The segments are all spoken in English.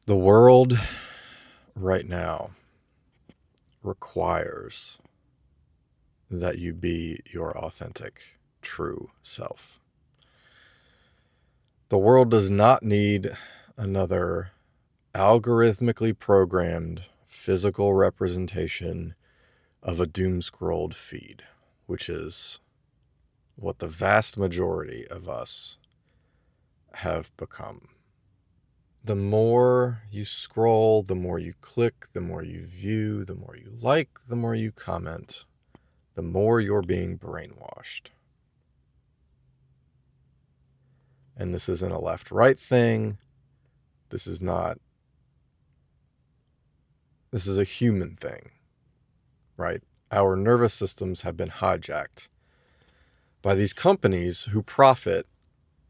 The world right now requires that you be your authentic, true self. The world does not need another algorithmically programmed physical representation of a doom-scrolled feed, which is what the vast majority of us have become. The more you scroll, the more you click, the more you view, the more you like, the more you comment, the more you're being brainwashed. And this isn't a left-right thing. This is a human thing, right? Our nervous systems have been hijacked by these companies who profit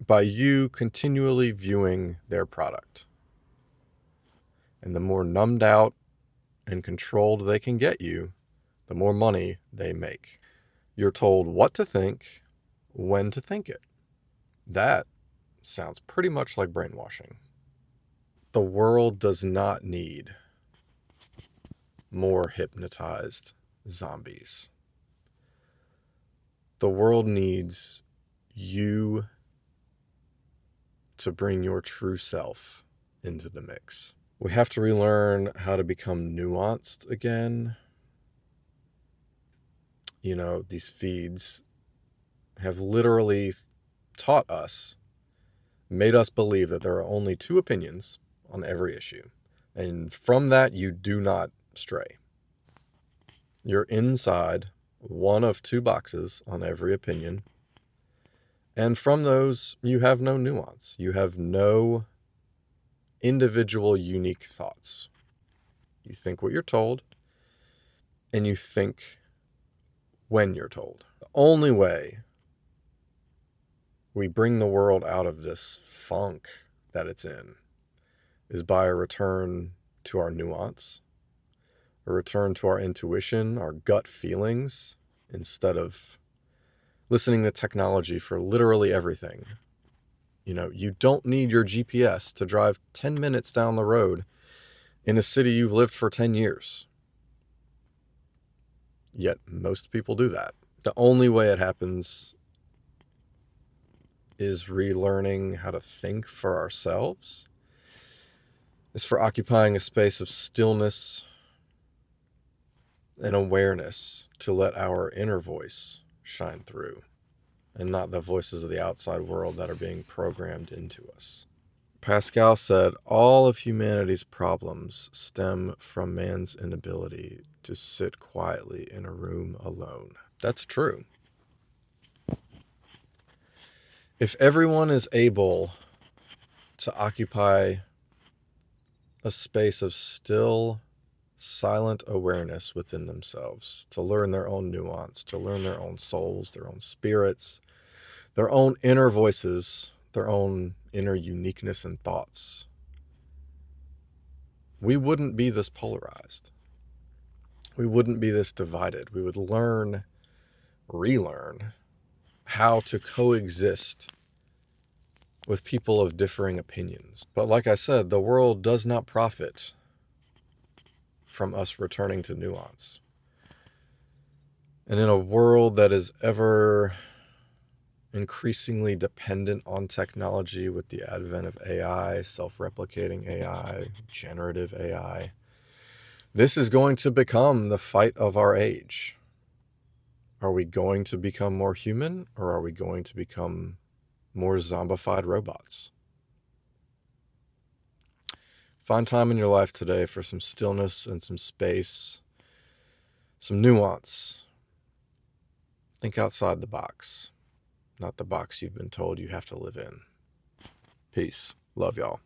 by you continually viewing their product. And the more numbed out and controlled they can get you, the more money they make. You're told what to think, when to think it. That sounds pretty much like brainwashing. The world does not need more hypnotized zombies. The world needs you to bring your true self into the mix. We have to relearn how to become nuanced again. You know, these feeds have literally taught us, made us believe that there are only two opinions on every issue. And from that, you do not stray. You're inside one of two boxes on every opinion. And from those, you have no nuance. You have no individual unique thoughts. You think what you're told, and you think when you're told. The only way we bring the world out of this funk that it's in is by a return to our nuance, a return to our intuition, our gut feelings, instead of listening to technology for literally everything. You know, you don't need your GPS to drive 10 minutes down the road in a city you've lived for 10 years. Yet most people do that. The only way it happens is relearning how to think for ourselves, is for occupying a space of stillness and awareness to let our inner voice shine through, and not the voices of the outside world that are being programmed into us. Pascal said, all of humanity's problems stem from man's inability to sit quietly in a room alone. That's true. If everyone is able to occupy a space of still, silent awareness within themselves, to learn their own nuance, to learn their own souls, their own spirits, their own inner voices, their own inner uniqueness and thoughts, we wouldn't be this polarized. We wouldn't be this divided. We would relearn how to coexist with people of differing opinions. But like I said, the world does not profit from us returning to nuance. And in a world that is ever increasingly dependent on technology with the advent of AI, self-replicating AI, generative AI, this is going to become the fight of our age. Are we going to become more human, or are we going to become more zombified robots? Find time in your life today for some stillness and some space, some nuance. Think outside the box, not the box you've been told you have to live in. Peace. Love y'all.